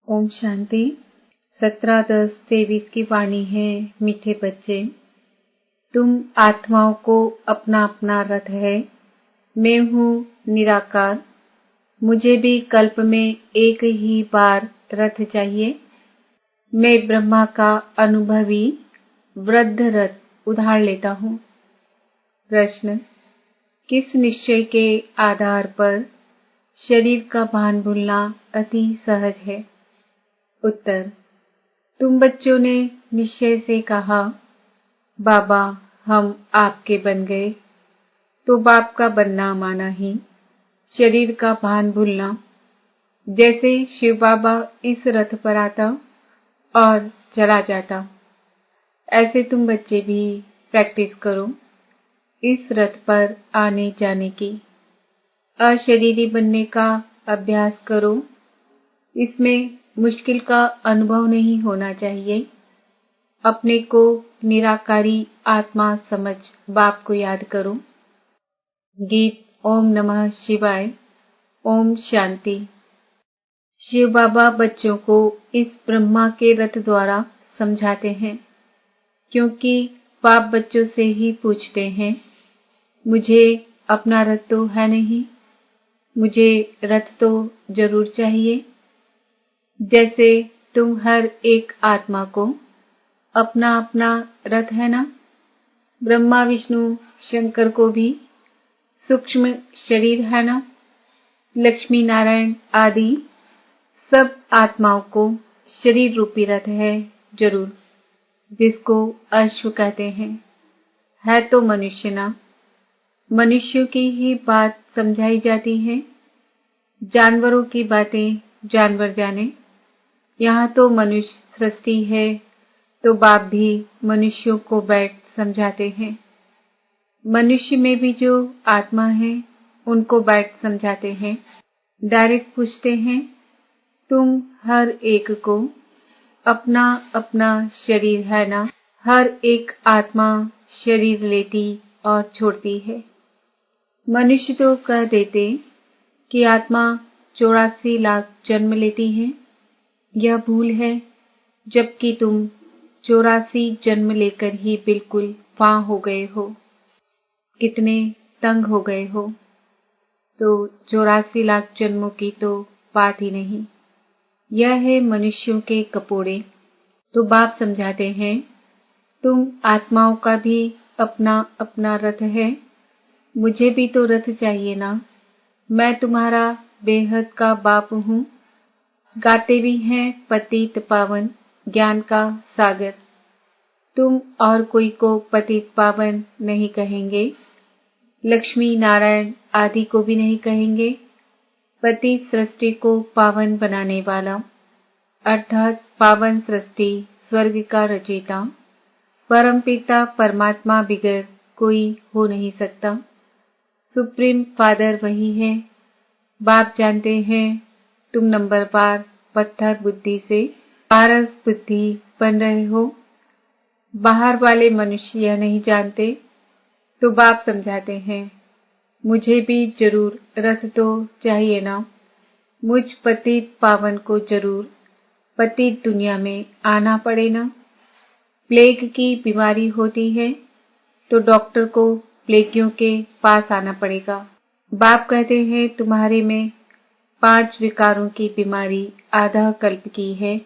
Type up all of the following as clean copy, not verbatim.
ओम शांति। 17-10-23 की वाणी है। मीठे बच्चे, तुम आत्माओं को अपना अपना रथ है। मैं हूँ निराकार। मुझे भी कल्प में एक ही बार रथ चाहिए। मैं ब्रह्मा का अनुभवी वृद्ध रथ उधार लेता हूँ। प्रश्न, किस निश्चय के आधार पर शरीर का भान भूलना अति सहज है? उत्तर, तुम बच्चों ने निश्चय से कहा, बाबा हम आपके बन गए, तो बाप का बनना माना ही शरीर का भान भूलना। जैसे शिव बाबा इस रथ पर आता और चला जाता, ऐसे तुम बच्चे भी प्रैक्टिस करो इस रथ पर आने जाने की। अशरीरी बनने का अभ्यास करो। इसमें मुश्किल का अनुभव नहीं होना चाहिए। अपने को निराकारी आत्मा समझ बाप को याद करो। गीत ओम नमः शिवाय। ओम शांति। शिव बाबा बच्चों को इस ब्रह्मा के रथ द्वारा समझाते हैं, क्योंकि बाप बच्चों से ही पूछते हैं, मुझे अपना रथ तो है नहीं, मुझे रथ तो जरूर चाहिए। जैसे तुम हर एक आत्मा को अपना अपना रथ है ना, ब्रह्मा विष्णु शंकर को भी सूक्ष्म शरीर है ना, लक्ष्मी नारायण आदि सब आत्माओं को शरीर रूपी रथ है जरूर, जिसको अश्व कहते हैं। है तो मनुष्य ना, मनुष्यों की ही बात समझाई जाती है। जानवरों की बातें जानवर जाने। यहाँ तो मनुष्य सृष्टि है, तो बाप भी मनुष्यों को बैठ समझाते हैं। मनुष्य में भी जो आत्मा है उनको बैठ समझाते हैं। डायरेक्ट पूछते हैं, तुम हर एक को अपना अपना शरीर है ना? हर एक आत्मा शरीर लेती और छोड़ती है। मनुष्य तो कह देते कि आत्मा 84 लाख जन्म लेती है। यह भूल है, जबकि तुम 84 जन्म लेकर ही बिल्कुल फां हो गए हो। कितने तंग हो गए हो, तो 84 लाख जन्मों की तो बात ही नहीं। यह है मनुष्यों के कपोड़े। तो बाप समझाते हैं, तुम आत्माओं का भी अपना अपना रथ है। मुझे भी तो रथ चाहिए ना। मैं तुम्हारा बेहद का बाप हूँ। गाते भी हैं पतित पावन ज्ञान का सागर। तुम और कोई को पतित पावन नहीं कहेंगे, लक्ष्मी नारायण आदि को भी नहीं कहेंगे। पतित सृष्टि को पावन बनाने वाला, अर्थात पावन सृष्टि स्वर्ग का रचयिता परमपिता परमात्मा बिगर कोई हो नहीं सकता। सुप्रीम फादर वही है। बाप जानते हैं तुम नंबरवार पत्थर बुद्धि से पारस बुद्धि बन रहे हो। बाहर वाले मनुष्य यह नहीं जानते, तो बाप समझाते हैं, मुझे भी जरूर रथ तो चाहिए ना। मुझ पतित पावन को जरूर पतित दुनिया में आना पड़े ना। प्लेग की बीमारी होती है तो डॉक्टर को प्लेगियों के पास आना पड़ेगा। बाप कहते हैं, तुम्हारे में 5 विकारों की बीमारी आधा कल्प की है।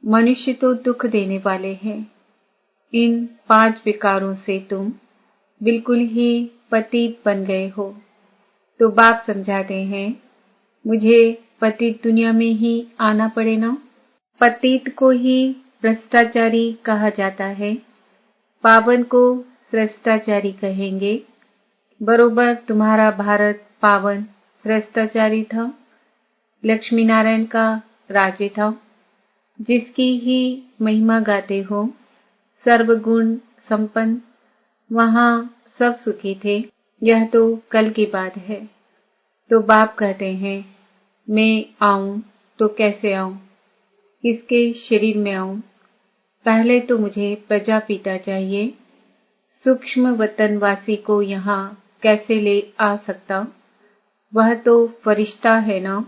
मनुष्य तो दुख देने वाले हैं। इन 5 विकारों से तुम बिल्कुल ही पतित बन गए हो। तो बाप समझाते हैं, मुझे पतित दुनिया में ही आना पड़े ना। पतित को ही भ्रष्टाचारी कहा जाता है, पावन को श्रेष्ठाचारी कहेंगे। बरोबर तुम्हारा भारत पावन भ्रष्टाचारी था, लक्ष्मी नारायण का राज्य था, जिसकी ही महिमा गाते हो। सर्वगुण संपन्न, वहां सब सुखी थे। यह तो कल की बात है। तो बाप कहते हैं, मैं आऊं तो कैसे आऊं, किसके शरीर में आऊं? पहले तो मुझे प्रजापिता चाहिए। सूक्ष्म वतनवासी को यहाँ कैसे ले आ सकता? वह तो फरिश्ता है ना।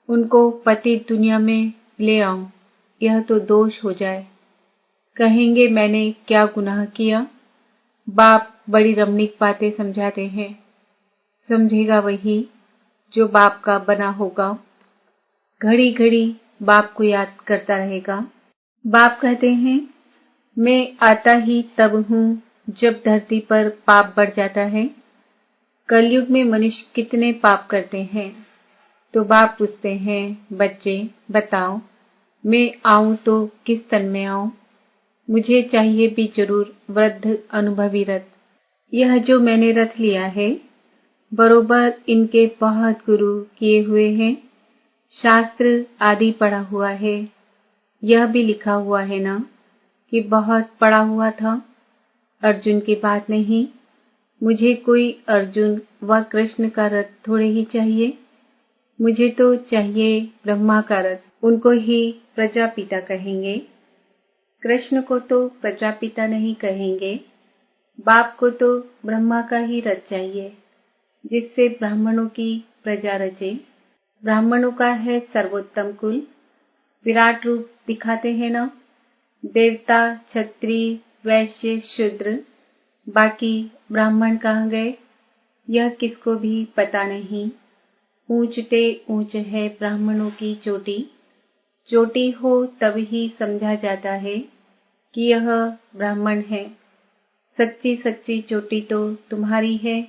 उनको पतित दुनिया में ले आऊं, यह तो दोष हो जाए। कहेंगे मैंने क्या गुनाह किया। बाप बड़ी रमणीक बातें समझाते हैं। समझेगा वही जो बाप का बना होगा। घड़ी घड़ी बाप को याद करता रहेगा। बाप कहते हैं, मैं आता ही तब हूँ जब धरती पर पाप बढ़ जाता है। कलयुग में मनुष्य कितने पाप करते हैं। तो बाप पूछते हैं, बच्चे बताओ, मैं आऊं तो किस तन में आऊं। मुझे चाहिए भी जरूर वृद्ध अनुभवी रथ। यह जो मैंने रथ लिया है, बरोबर इनके बहुत गुरु किए हुए हैं। शास्त्र आदि पढ़ा हुआ है। यह भी लिखा हुआ है ना कि बहुत पढ़ा हुआ था। अर्जुन की बात नहीं। मुझे कोई अर्जुन व कृष्ण का रथ थोड़े ही चाहिए। मुझे तो चाहिए ब्रह्मा का रथ। उनको ही प्रजापिता कहेंगे। कृष्ण को तो प्रजापिता नहीं कहेंगे। बाप को तो ब्रह्मा का ही रथ चाहिए, जिससे ब्राह्मणों की प्रजा रचे। ब्राह्मणों का है सर्वोत्तम कुल। विराट रूप दिखाते हैं ना। देवता, क्षत्रिय, वैश्य, शूद्र, बाकी ब्राह्मण कहाँ गए, यह किसको भी पता नहीं। ऊंचते ऊंच है ब्राह्मणों की चोटी। चोटी हो तब ही समझा जाता है कि यह ब्राह्मण है। सच्ची सच्ची चोटी तो तुम्हारी है।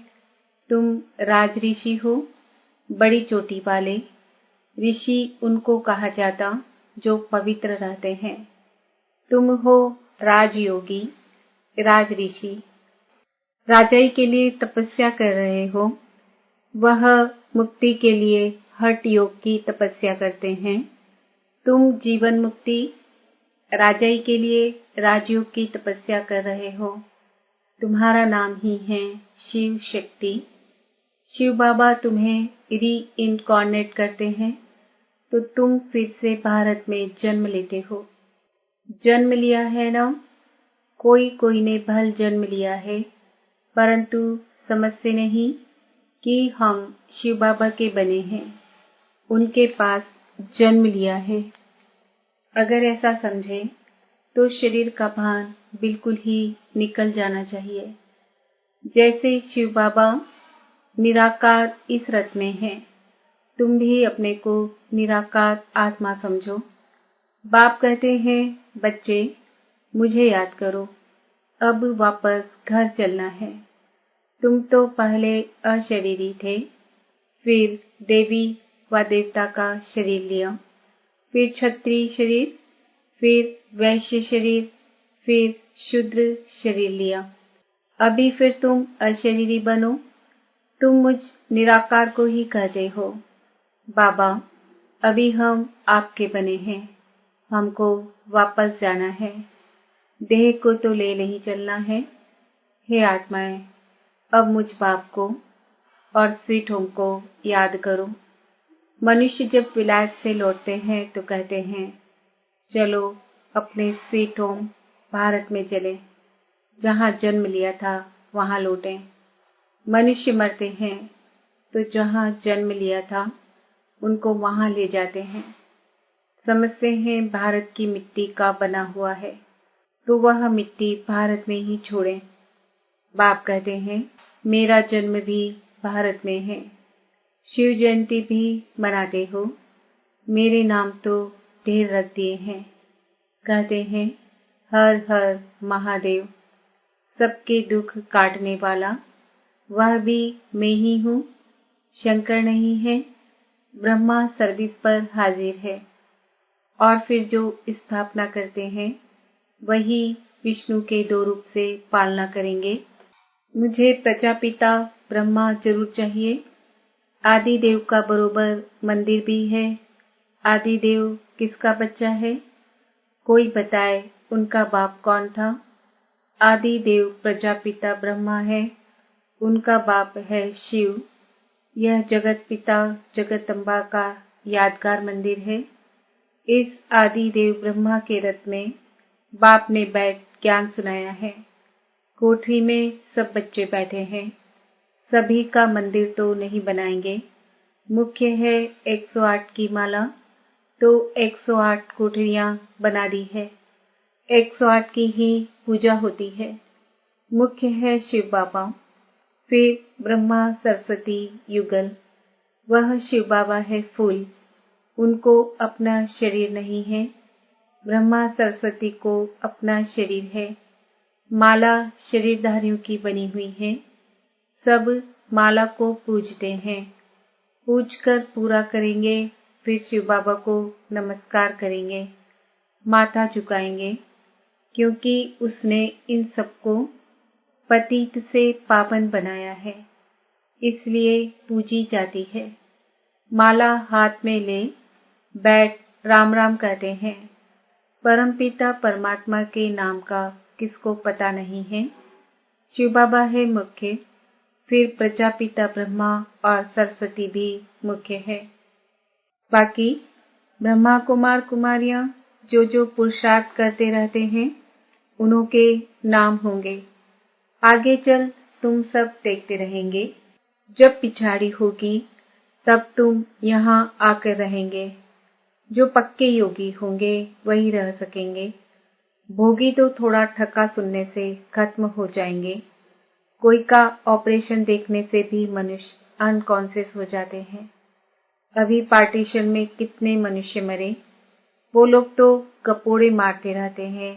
तुम राज ऋषि हो, बड़ी चोटी वाले। ऋषि उनको कहा जाता जो पवित्र रहते हैं। तुम हो राजयोगी, राज ऋषि। राजाई के लिए तपस्या कर रहे हो। वह मुक्ति के लिए हठ योग की तपस्या करते हैं। तुम जीवन मुक्ति, राजाई के लिए राजयोग की तपस्या कर रहे हो। तुम्हारा नाम ही है शिव शक्ति। शिव बाबा तुम्हें री इनकॉर्नेट करते हैं तो तुम फिर से भारत में जन्म लेते हो। जन्म लिया है ना। कोई कोई ने भल जन्म लिया है, परंतु समझते नहीं कि हम शिव बाबा के बने हैं। उनके पास जन्म लिया है। अगर ऐसा समझे तो शरीर का भान बिल्कुल ही निकल जाना चाहिए। जैसे शिव बाबा निराकार इस रथ में हैं, तुम भी अपने को निराकार आत्मा समझो। बाप कहते हैं, बच्चे मुझे याद करो, अब वापस घर चलना है। तुम तो पहले अशरीरी थे, फिर देवी व देवता का शरीर लिया, फिर क्षत्रिय शरीर, फिर वैश्य शरीर, फिर शूद्र शरीर लिया। अभी फिर तुम अशरीरी बनो। तुम मुझ निराकार को ही कहते हो। बाबा, अभी हम आपके बने हैं। हमको वापस जाना है। देह को तो ले नहीं चलना है। हे आत्माएं, अब मुझ बाप को और स्वीट होम को याद करो। मनुष्य जब विलायत से लौटते हैं तो कहते हैं, चलो अपने स्वीट होम भारत में चले, जहाँ जन्म लिया था वहाँ लौटें। मनुष्य मरते हैं तो जहाँ जन्म लिया था उनको वहाँ ले जाते हैं। समझते हैं भारत की मिट्टी का बना हुआ है, तो वह मिट्टी भारत में ही छोड़ें। बाप कहते हैं, मेरा जन्म भी भारत में है। शिव जयंती भी मनाते हो। मेरे नाम तो ढेर रख दिए हैं। कहते हैं, हर हर महादेव। सबके दुख काटने वाला, वह भी मैं ही हूँ। शंकर नहीं है, ब्रह्मा सर्विस पर हाजिर है। और फिर जो स्थापना करते हैं, वही विष्णु के दो रूप से पालना करेंगे। मुझे प्रजापिता ब्रह्मा जरूर चाहिए। आदि देव का बरोबर मंदिर भी है। आदि देव किसका बच्चा है? कोई बताए उनका बाप कौन था? आदि देव प्रजापिता ब्रह्मा है। उनका बाप है शिव। यह जगत पिता जगदम्बा का यादगार मंदिर है। इस आदि देव ब्रह्मा के रथ में बाप ने बैठ ज्ञान सुनाया है। कोठरी में सब बच्चे बैठे हैं। सभी का मंदिर तो नहीं बनाएंगे। मुख्य है 108 की माला, तो 108 कोठरियां बना दी है। 108 की ही पूजा होती है। मुख्य है शिव बाबा, फिर ब्रह्मा सरस्वती युगल। वह शिव बाबा है फूल, उनको अपना शरीर नहीं है। ब्रह्मा सरस्वती को अपना शरीर है। माला शरीरधारियों की बनी हुई है। सब माला को पूजते हैं। पूज कर पूरा करेंगे, फिर शिव बाबा को नमस्कार करेंगे, माथा झुकाएंगे, क्योंकि उसने इन सबको पतित से पावन बनाया है, इसलिए पूजी जाती है। माला हाथ में ले बैठ राम राम कहते हैं। परमपिता परमात्मा के नाम का किसको पता नहीं है। शिव बाबा है मुख्य, फिर प्रजापिता ब्रह्मा और सरस्वती भी मुख्य है। बाकी ब्रह्मा कुमार कुमारियां जो जो पुरुषार्थ करते रहते हैं, उन्हों के नाम होंगे। आगे चल तुम सब देखते रहेंगे। जब पिछाड़ी होगी तब तुम यहाँ आकर रहेंगे। जो पक्के योगी होंगे वही रह सकेंगे। भोगी तो थोड़ा ठक्का सुनने से खत्म हो जाएंगे। कोई का ऑपरेशन देखने से भी मनुष्य अनकॉन्शियस हो जाते हैं। अभी पार्टीशन में कितने मनुष्य मरे। वो लोग तो कपोड़े मारते रहते हैं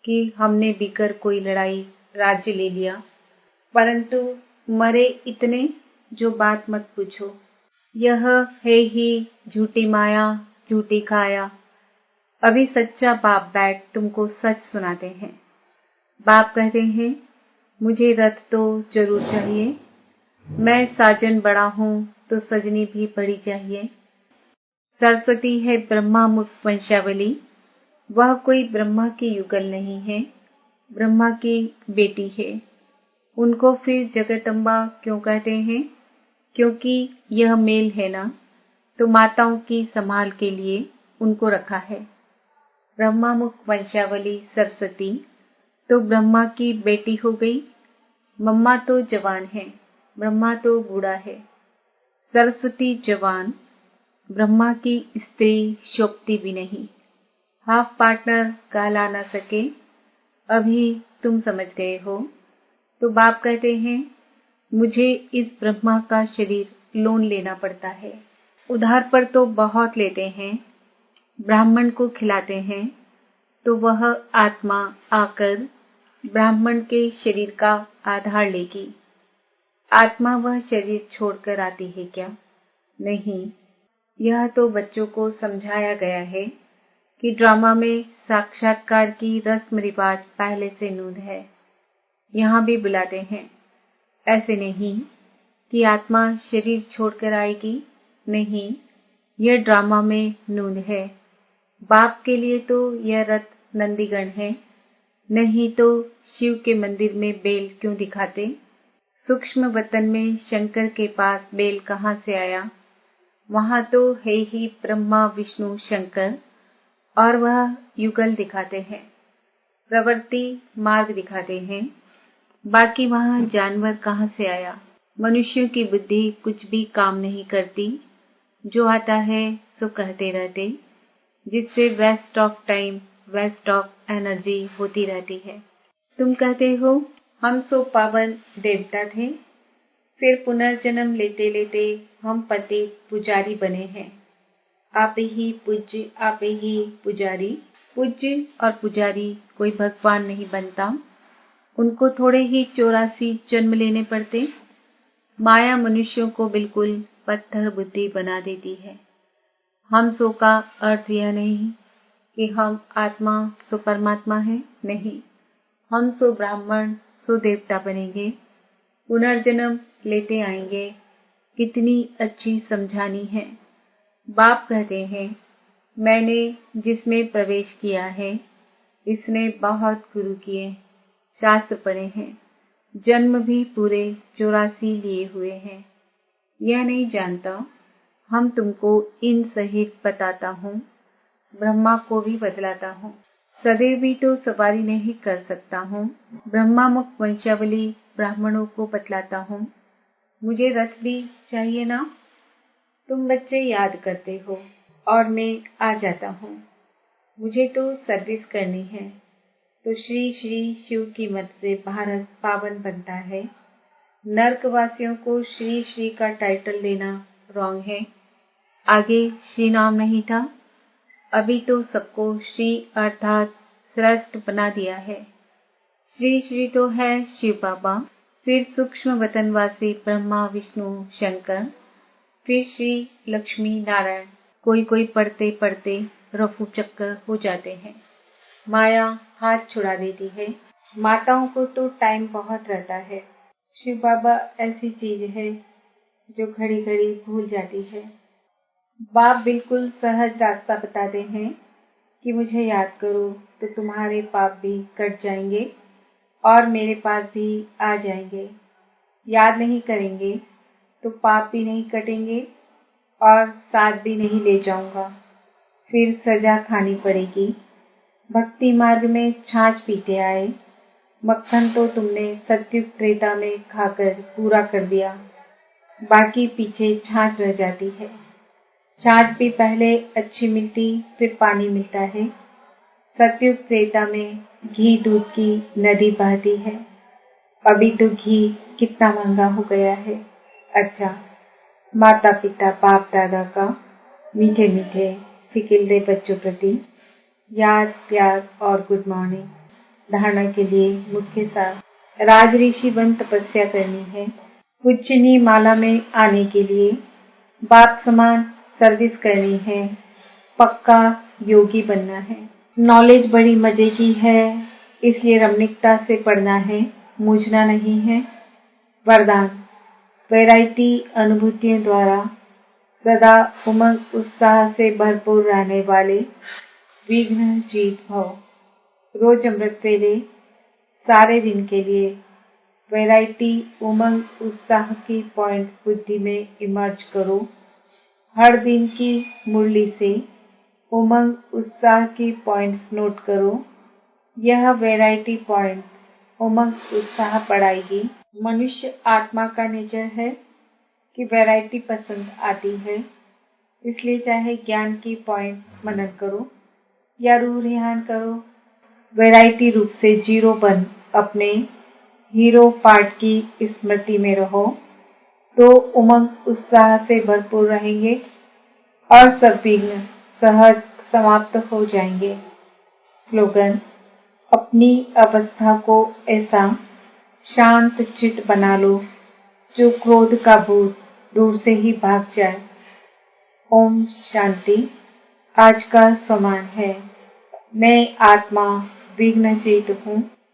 कि हमने बिकर कोई लड़ाई राज्य ले लिया, परंतु मरे इतने जो बात मत पूछो। यह है ही झूठी माया, झूठी काया। अभी सच्चा बाप बैठ तुमको सच सुनाते हैं। बाप कहते हैं, मुझे रथ तो जरूर चाहिए। मैं साजन बड़ा हूं तो सजनी भी बड़ी चाहिए। सरस्वती है ब्रह्मा मुख वंशावली। वह कोई ब्रह्मा की युगल नहीं है, ब्रह्मा की बेटी है। उनको फिर जगदम्बा क्यों कहते हैं? क्योंकि यह मेल है ना, तो माताओं की संभाल के लिए उनको रखा है। ब्रह्मा मुख वंशावली सरस्वती तो ब्रह्मा की बेटी हो गई। मम्मा तो जवान है, ब्रह्मा तो बूढ़ा है। सरस्वती जवान, ब्रह्मा की स्त्री शोभती भी नहीं। हाफ पार्टनर कहला न सके। अभी तुम समझ गए हो। तो बाप कहते हैं, मुझे इस ब्रह्मा का शरीर लोन लेना पड़ता है। उधार पर तो बहुत लेते हैं। ब्राह्मण को खिलाते हैं तो वह आत्मा आकर ब्राह्मण के शरीर का आधार लेगी। आत्मा वह शरीर छोड़कर आती है क्या? नहीं। यह तो बच्चों को समझाया गया है कि ड्रामा में साक्षात्कार की रस्म रिवाज पहले से नूंद है। यहाँ भी बुलाते हैं। ऐसे नहीं कि आत्मा शरीर छोड़कर आएगी। नहीं, यह ड्रामा में नूंद है। बाप के लिए तो यह रथ नंदीगण है, नहीं तो शिव के मंदिर में बेल क्यों दिखाते? सूक्ष्म वतन में शंकर के पास बेल कहाँ से आया? वहां तो है ही ब्रह्मा विष्णु शंकर, और वह युगल दिखाते हैं, प्रवृत्ति मार्ग दिखाते हैं। बाकी वहां जानवर कहाँ से आया? मनुष्यों की बुद्धि कुछ भी काम नहीं करती। जो आता है सो कहते रहते, जिससे waste of time, waste of energy होती रहती है। तुम कहते हो हम सो पावन देवता थे, फिर पुनर्जन्म लेते लेते हम पति पुजारी बने हैं। आप ही पूज्य, आप ही पुजारी। पूज्य और पुजारी कोई भगवान नहीं बनता। उनको थोड़े ही 84 जन्म लेने पड़ते। माया मनुष्यों को बिल्कुल पत्थर बुद्धि बना देती है। हम सो का अर्थ यह नहीं कि हम आत्मा सो परमात्मा है। नहीं, हम सो ब्राह्मण सो देवता बनेंगे, पुनर्जन्म लेते आएंगे। कितनी अच्छी समझानी है। बाप कहते हैं, मैंने जिसमें प्रवेश किया है, इसने बहुत गुरु किए, शास्त्र पढ़े हैं, जन्म भी पूरे 84 लिए हुए हैं। यह नहीं जानता। हम तुमको इन सहित बताता हूँ, ब्रह्मा को भी बतलाता हूँ। सदैव भी तो सवारी नहीं कर सकता हूँ। ब्रह्मा मुख वंशावली ब्राह्मणों को बतलाता हूँ। मुझे रथ भी चाहिए ना? तुम बच्चे याद करते हो और मैं आ जाता हूँ। मुझे तो सर्विस करनी है। तो श्री श्री शिव की मत से भारत पावन बनता है। नर्कवासियों को श्री श्री का टाइटल देना रॉन्ग है। आगे श्री नाम नहीं था, अभी तो सबको श्री अर्थात श्रेष्ठ बना दिया है। श्री श्री तो है शिव बाबा, फिर सूक्ष्म वतनवासी ब्रह्मा विष्णु शंकर, फिर श्री लक्ष्मी नारायण। कोई कोई पढ़ते पढ़ते रफू चक्कर हो जाते हैं। माया हाथ छुड़ा देती है। माताओं को तो टाइम बहुत रहता है। शिव बाबा ऐसी चीज है जो घड़ी घड़ी भूल जाती है। बाप बिल्कुल सहज रास्ता बताते हैं कि मुझे याद करो तो तुम्हारे पाप भी कट जाएंगे और मेरे पास भी आ जाएंगे। याद नहीं करेंगे तो पाप भी नहीं कटेंगे और साथ भी नहीं ले जाऊंगा। फिर सजा खानी पड़ेगी। भक्ति मार्ग में छाछ पीते आए, मक्खन तो तुमने सत्युग त्रेता में खाकर पूरा कर दिया, बाकी पीछे छाछ रह जाती है। छाछ भी पहले अच्छी मिलती, फिर पानी मिलता है। सत्युग त्रेता में घी दूध की नदी बहती है। अभी तो घी कितना महंगा हो गया है। अच्छा, माता पिता बाप दादा का मीठे मीठे फिकिलदे बच्चों प्रति याद प्यार और गुड मॉर्निंग। धारणा के लिए मुख्य सार। राज ऋषि बन तपस्या करनी है। उच्चनी माला में आने के लिए बाप समान सर्विस करनी है। पक्का योगी बनना है। नॉलेज बड़ी मजे की है, इसलिए रमणीकता से पढ़ना है, मूझना नहीं है। वरदान, वैरायटी अनुभूतियों द्वारा सदा उमंग उत्साह से भरपूर रहने वाले विघ्न जीत भव। रोज अमृत वेले सारे दिन के लिए वैरायटी उमंग उत्साह की पॉइंट बुद्धि में इमर्ज करो। हर दिन की मुरली से उमंग उत्साह की पॉइंट्स नोट करो। यह वैरायटी पॉइंट उमंग उत्साह बढ़ाएगी। मनुष्य आत्मा का नेचर है कि वैरायटी पसंद आती है, इसलिए चाहे ज्ञान की पॉइंट मनन करो या रूह ध्यान करो, वैरायटी रूप से जीरो बन अपने हीरो पार्ट की स्मृति में रहो तो उमंग उत्साह से भरपूर रहेंगे और सब विघ्न सहज समाप्त हो जाएंगे। स्लोगन, अपनी अवस्था को ऐसा शांत चित्त बना लो जो क्रोध का भूत दूर से ही भाग जाए। ओम शांति। आज का सम्मान है। मैं आत्मा विघ्नचित हूँ।